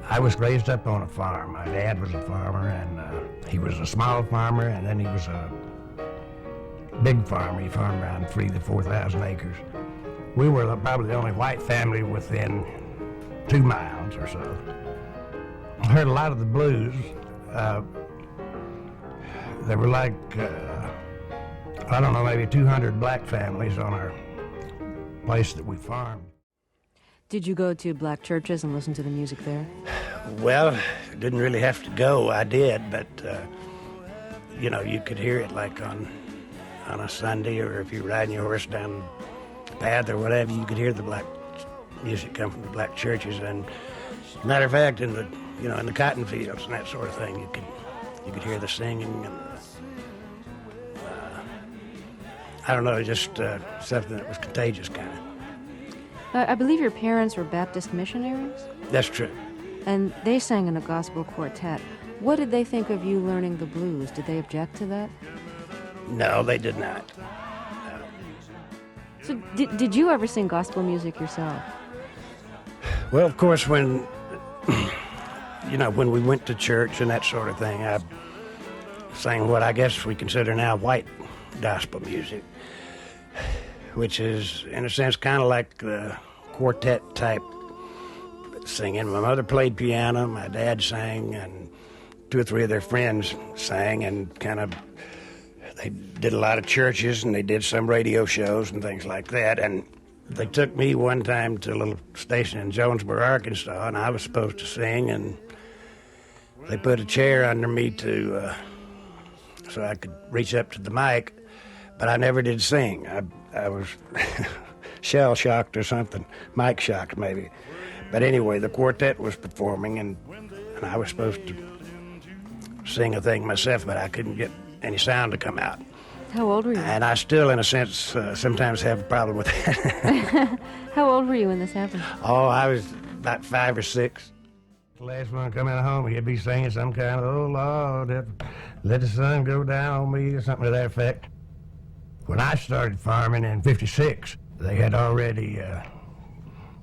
I was raised up on a farm. My dad was a farmer, and he was a small farmer, and then he was a big farmer. He farmed around 3,000 to 4,000 acres. We were probably the only white family within 2 miles or so. I heard a lot of the blues. There were like, I don't know, maybe 200 black families on our place that we farmed. Did you go to black churches and listen to the music there? Well, didn't really have to go. I did, but you know, you could hear it like on a Sunday, or if you're riding your horse down the path or whatever, you could hear the black music come from the black churches. And matter of fact, in the cotton fields and that sort of thing, you could hear the singing, and I don't know, just something that was contagious, kind of. I believe your parents were Baptist missionaries? That's true. And they sang in a gospel quartet. What did they think of you learning the blues? Did they object to that? No, they did not. No. So did you ever sing gospel music yourself? Well, of course, when we went to church and that sort of thing, I sang what I guess we consider now white gospel music, which is, in a sense, kind of like the quartet-type singing. My mother played piano, my dad sang, and 2 or 3 of their friends sang, and they did a lot of churches, and they did some radio shows and things like that. And they took me one time to a little station in Jonesboro, Arkansas, and I was supposed to sing, and they put a chair under me so I could reach up to the mic, but I never did sing. I was shell-shocked or something, mic-shocked maybe. But anyway, the quartet was performing, and I was supposed to sing a thing myself, but I couldn't get any sound to come out. How old were you? And I still, in a sense, sometimes have a problem with that. How old were you when this happened? Oh, I was about 5 or 6. The last one coming home, he'd be singing some kind of, "Oh, Lord, let the sun go down on me," or something to that effect. When I started farming in '56, they had already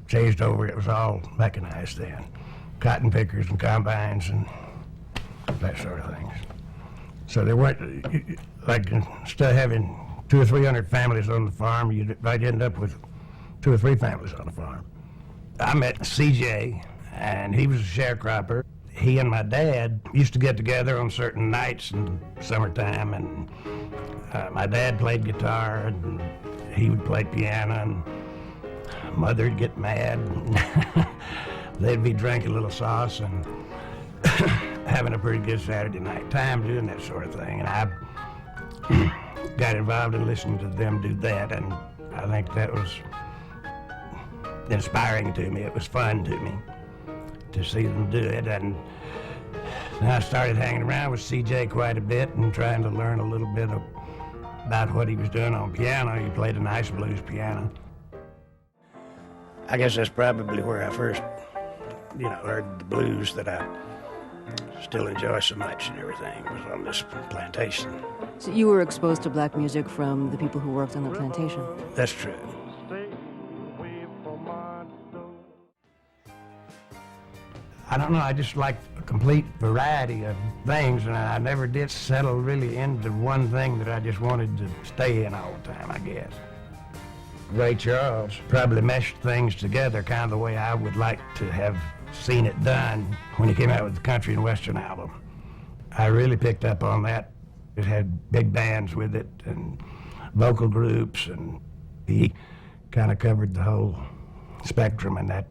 changed over. It was all mechanized then. Cotton pickers and combines and that sort of things. So there weren't, like, instead of having 200 or 300 families on the farm, I'd end up with 2 or 3 families on the farm. I met CJ, and he was a sharecropper. He and my dad used to get together on certain nights in summertime, and my dad played guitar, and he would play piano, and Mother'd get mad. They'd be drinking a little sauce and having a pretty good Saturday night time doing that sort of thing. And I got involved in listening to them do that, and I think that was inspiring to me. It was fun to me to see them do it. And I started hanging around with CJ quite a bit and trying to learn a little bit about what he was doing on piano. He played a nice blues piano. I guess that's probably where I first, heard the blues that I still enjoy so much and everything, was on this plantation. So you were exposed to black music from the people who worked on the plantation? That's true. I don't know, I just liked a complete variety of things, and I never did settle really into one thing that I just wanted to stay in all the time, I guess. Ray Charles probably meshed things together kind of the way I would like to have seen it done when he came out with the country and western album. I really picked up on that. It had big bands with it and vocal groups, and he kind of covered the whole spectrum, and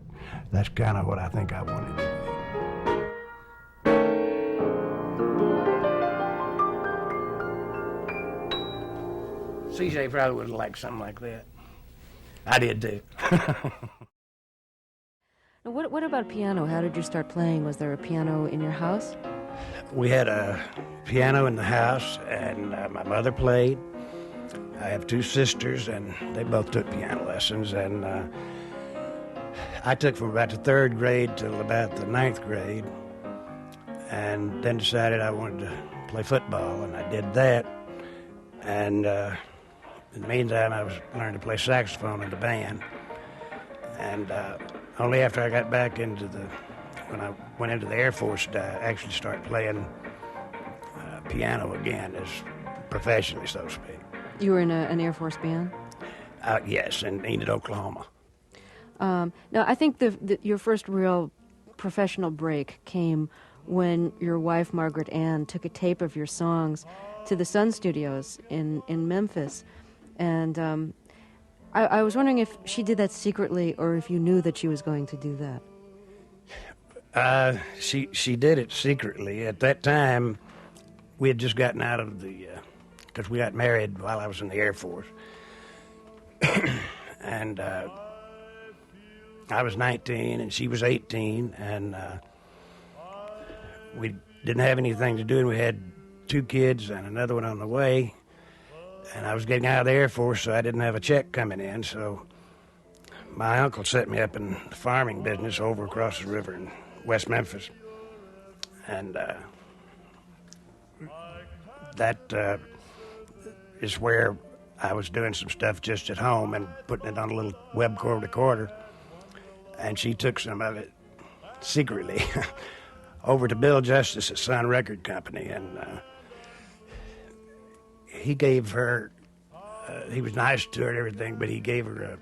that's kind of what I think I wanted to do. CJ probably would have liked something like that. I did too. Now, what about piano? How did you start playing? Was there a piano in your house? We had a piano in the house, and my mother played. I have two sisters, and they both took piano lessons, and I took from about the 3rd grade till about the 9th grade, and then decided I wanted to play football, and I did that. And in the meantime, I was learning to play saxophone in the band. And only after I got back when I went into the Air Force, I actually started playing piano again, as professionally, so to speak. You were in an Air Force band? Yes, in Enid, Oklahoma. Now, I think your first real professional break came when your wife, Margaret Ann, took a tape of your songs to the Sun Studios in Memphis. And I was wondering if she did that secretly or if you knew that she was going to do that. She did it secretly. At that time, we had just gotten out of because we got married while I was in the Air Force. And I was 19 and she was 18, and we didn't have anything to do, and we had 2 kids and another one on the way. And I was getting out of the Air Force, so I didn't have a check coming in, so my uncle set me up in the farming business over across the river in West Memphis. And that is where I was doing some stuff just at home and putting it on a little web recorder. And she took some of it secretly over to Bill Justice at Sun Record Company, and he gave her, he was nice to her and everything, but he gave her a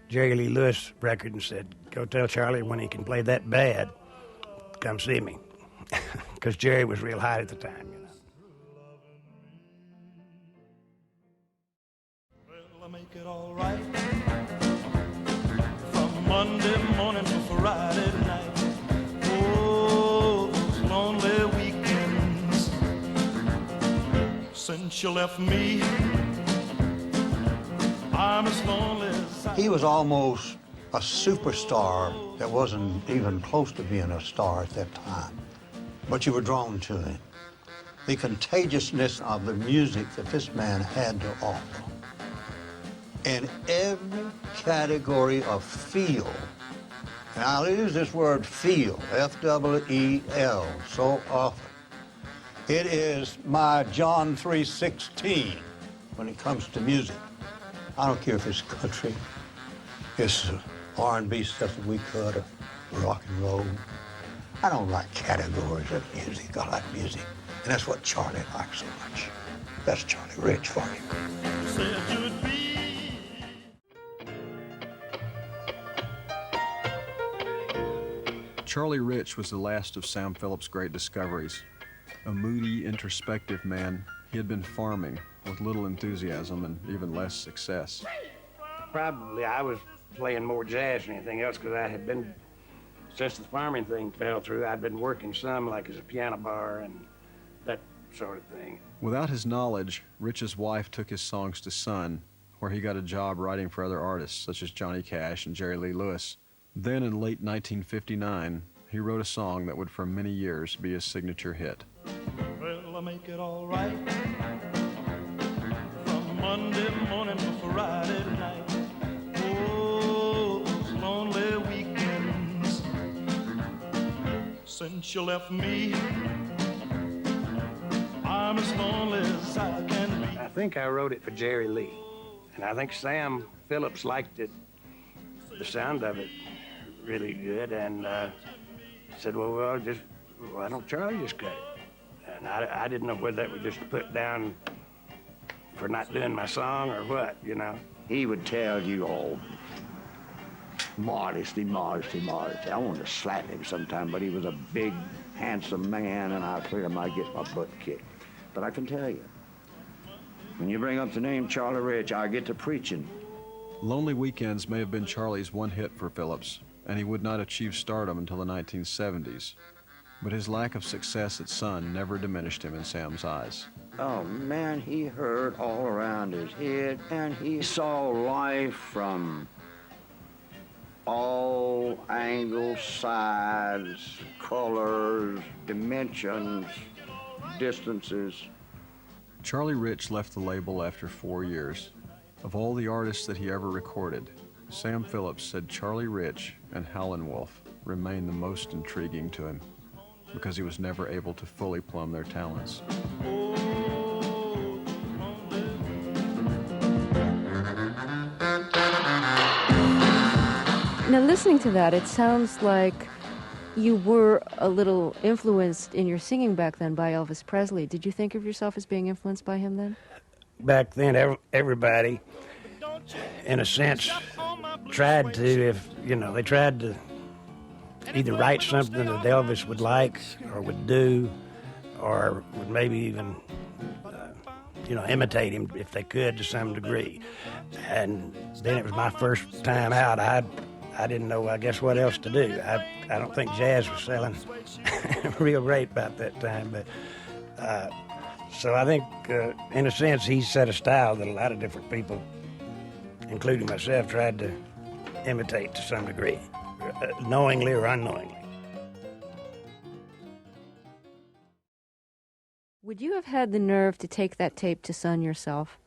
Jerry Lee Lewis record and said, "Go tell Charlie when he can play that bad, come see me." Because Jerry was real hot at the time, you know. Well, I make it all right from Monday morning to Friday night. Oh, those lonely weekends since you left me, I'm as lonely as I... He was almost a superstar that wasn't even close to being a star at that time, but you were drawn to him. The contagiousness of the music that this man had to offer. In every category of feel, and I'll use this word feel, F-E-E-L, so often. It is my John 3:16 when it comes to music. I don't care if it's country, it's R&B stuff that we cut, or rock and roll. I don't like categories of music. I like music. And that's what Charlie likes so much. That's Charlie Rich for you. Said you'd be. Charlie Rich was the last of Sam Phillips' great discoveries. A moody, introspective man, he had been farming with little enthusiasm and even less success. Probably I was playing more jazz than anything else, because I had been, since the farming thing fell through, I'd been working some like as a piano bar and that sort of thing. Without his knowledge, Rich's wife took his songs to Sun, where he got a job writing for other artists such as Johnny Cash and Jerry Lee Lewis. Then in late 1959, he wrote a song that would for many years be his signature hit. Well, I make it all right from Monday morning to Friday night. Oh, those lonely weekends since you left me, I'm as lonely as I can be. I think I wrote it for Jerry Lee, and I think Sam Phillips liked it, the sound of it, really good, and said, well, why don't Charlie just cut it? And I didn't know whether that was just put down for not doing my song or what, you know. He would tell you all, modesty. I wanted to slap him sometime, but he was a big, handsome man, and I figured I might get my butt kicked. But I can tell you, when you bring up the name Charlie Rich, I get to preaching. Lonely Weekends may have been Charlie's one hit for Phillips, and he would not achieve stardom until the 1970s. But his lack of success at Sun never diminished him in Sam's eyes. Oh, man, he heard all around his head, and he saw life from all angles, sides, colors, dimensions, distances. Charlie Rich left the label after 4 years. Of all the artists that he ever recorded, Sam Phillips said Charlie Rich and Howlin' Wolf remained the most intriguing to him because he was never able to fully plumb their talents. Now, listening to that, it sounds like you were a little influenced in your singing back then by Elvis Presley. Did you think of yourself as being influenced by him then? Back then, everybody, in a sense, tried to, they tried to either write something that Elvis would like or would do, or would maybe even, imitate him if they could to some degree. And then it was my first time out. I didn't know, I guess, what else to do. I don't think jazz was selling real great about that time, but so I think, in a sense, he set a style that a lot of different people, including myself, tried to imitate to some degree, knowingly or unknowingly. Would you have had the nerve to take that tape to Sun yourself?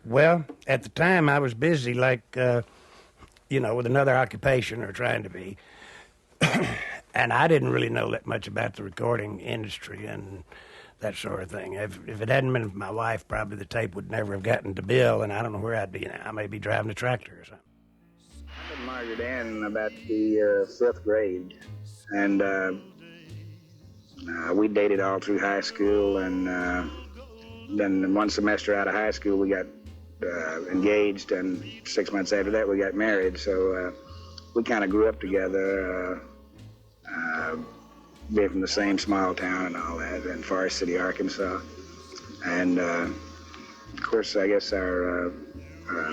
Well, at the time, I was busy, with another occupation, or trying to be. And I didn't really know that much about the recording industry and that sort of thing. If it hadn't been for my wife, probably the tape would never have gotten to Bill, and I don't know where I'd be now. I may be driving a tractor or something. I met Margaret Ann in about the 5th grade, and we dated all through high school, and then one semester out of high school we got engaged, and 6 months after that we got married. So we kind of grew up together, being from the same small town and all that, in Forest City, Arkansas. And of course, I guess our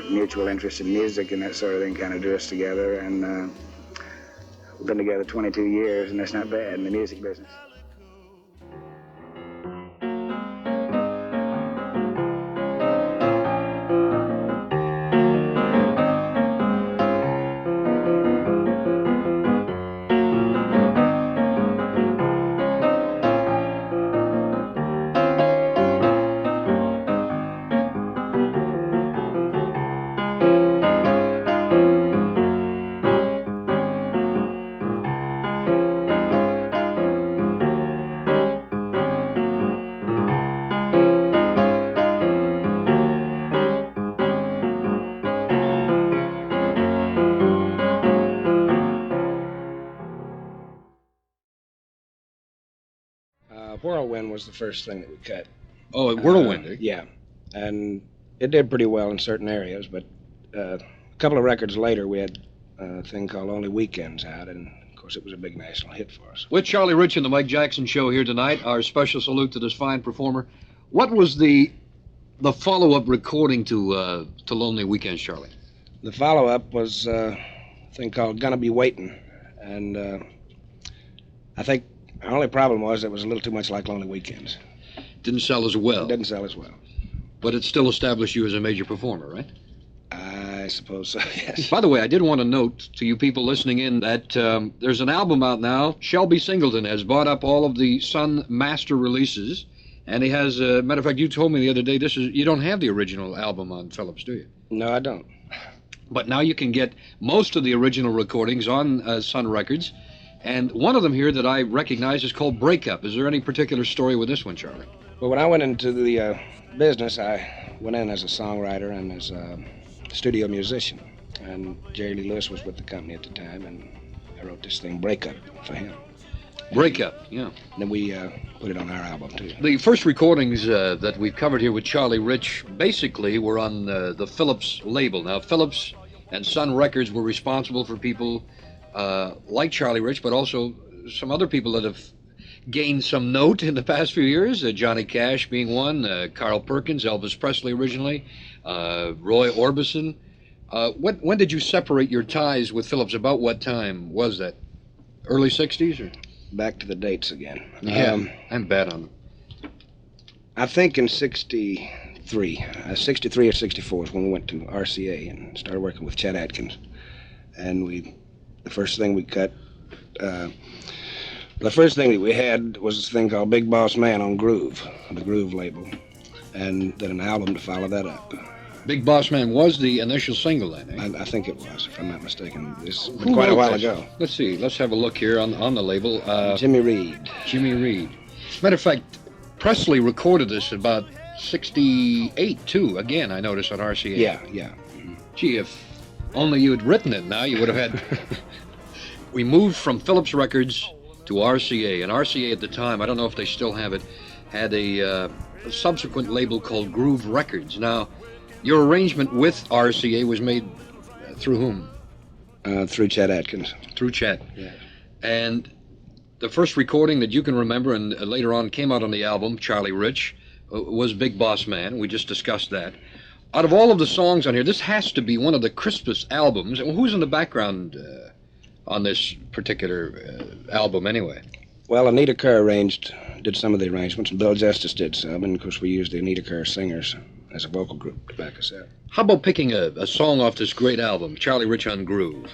mutual interest in music and that sort of thing kind of drew us together. And we've been together 22 years, and that's not bad in the music business. Whirlwind was the first thing that we cut. Oh, Whirlwind, eh? Yeah, and it did pretty well in certain areas, but a couple of records later we had a thing called Only Weekends out, and of course it was a big national hit for us. With Charlie Rich and the Mike Jackson Show here tonight, our special salute to this fine performer. What was the follow-up recording to Lonely Weekends, Charlie? The follow-up was a thing called Gonna Be Waitin', and I think the only problem was it was a little too much like Lonely Weekends. Didn't sell as well. It didn't sell as well. But it still established you as a major performer, right? I suppose so, yes. By the way, I did want to note to you people listening in that there's an album out now. Shelby Singleton has bought up all of the Sun master releases, and he has, matter of fact, you told me the other day, you don't have the original album on Phillips, do you? No, I don't. But now you can get most of the original recordings on Sun Records. And one of them here that I recognize is called Breakup. Is there any particular story with this one, Charlie? Well, when I went into the business, I went in as a songwriter and as a studio musician. And Jerry Lee Lewis was with the company at the time, and I wrote this thing, Breakup, for him. Breakup, yeah. And then we put it on our album, too. The first recordings that we've covered here with Charlie Rich basically were on the Phillips label. Now, Phillips and Sun Records were responsible for people like Charlie Rich, but also some other people that have gained some note in the past few years, Johnny Cash being one, Carl Perkins, Elvis Presley originally, Roy Orbison. When did you separate your ties with Phillips? About what time was that? Early 60s? Or? Back to the dates again. Yeah, I'm bad on them. I think in 63 or 64 is when we went to RCA and started working with Chet Atkins. And the first thing we cut, the first thing that we had was this thing called Big Boss Man on Groove, the Groove label, and then an album to follow that up. Big Boss Man was the initial single then, eh? I think it was, if I'm not mistaken. It's been quite a while ago. Let's see. Let's have a look here on the label. Jimmy Reed. Jimmy Reed. Matter of fact, Presley recorded this about 68, too. Again, I noticed on RCA. Yeah. Mm-hmm. Gee, if only you had written it now, you would have had... We moved from Phillips Records to RCA. And RCA at the time, I don't know if they still have it, had a subsequent label called Groove Records. Now, your arrangement with RCA was made through whom? Through Chet Atkins. Through Chet. Yeah. And the first recording that you can remember, and later on came out on the album, Charlie Rich, was Big Boss Man. We just discussed that. Out of all of the songs on here, this has to be one of the crispest albums. Who's in the background on this particular album anyway? Well, Anita Kerr did some of the arrangements, and Bill Justice did some, and of course we used the Anita Kerr singers as a vocal group to back us up. How about picking a song off this great album, Charlie Rich on Groove?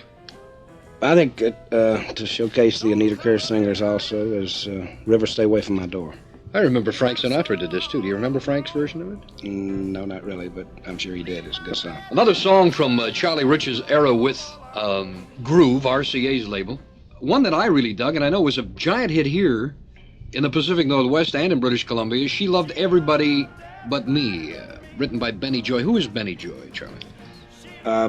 I think to showcase the Anita Kerr singers also is River Stay Away From My Door. I remember Frank Sinatra did this too. Do you remember Frank's version of it? No, not really, but I'm sure he did. It's a good song. Another song from Charlie Rich's era with Groove, RCA's label. One that I really dug, and I know was a giant hit here in the Pacific Northwest and in British Columbia. She Loved Everybody But Me, written by Benny Joy. Who is Benny Joy, Charlie?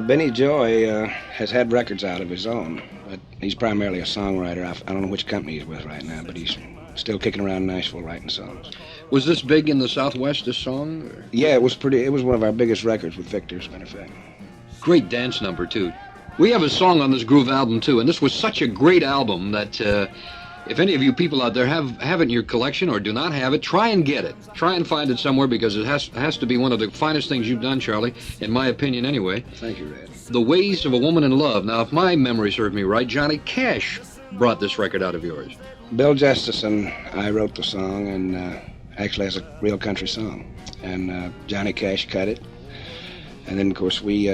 Benny Joy has had records out of his own, but he's primarily a songwriter. I don't know which company he's with right now, but he's still kicking around Nashville writing songs. Was this big in the Southwest, this song? Or? Yeah, it was one of our biggest records with Victor, as a matter of fact. Great dance number, too. We have a song on this Groove album, too, and this was such a great album that if any of you people out there have it in your collection or do not have it, try and get it. Try and find it somewhere because it has to be one of the finest things you've done, Charlie, in my opinion anyway. Thank you, Red. The Ways of a Woman in Love. Now, if my memory serves me right, Johnny Cash brought this record out of yours. Bill Justice and I wrote the song, and actually as a real country song. And Johnny Cash cut it. And then, of course, we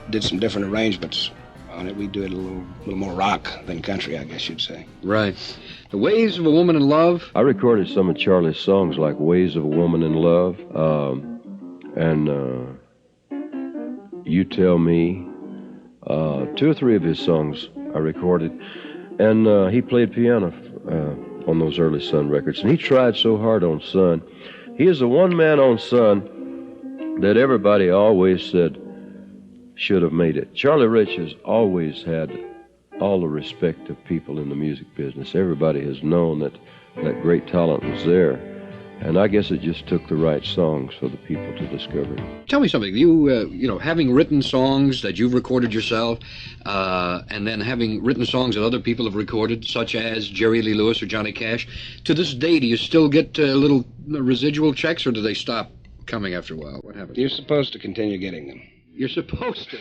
did some different arrangements on it. We do it a little more rock than country, I guess you'd say. Right. The Ways of a Woman in Love. I recorded some of Charlie's songs like Ways of a Woman in Love, and You Tell Me. 2 or 3 of his songs I recorded. And he played piano on those early Sun records. And he tried so hard on Sun. He is the one man on Sun that everybody always said should have made it. Charlie Rich has always had all the respect of people in the music business. Everybody has known that great talent was there. And I guess it just took the right songs for the people to discover it. Tell me something. You having written songs that you've recorded yourself, and then having written songs that other people have recorded, such as Jerry Lee Lewis or Johnny Cash, to this day, do you still get little residual checks, or do they stop coming after a while? What happens? You're supposed to continue getting them. You're supposed to.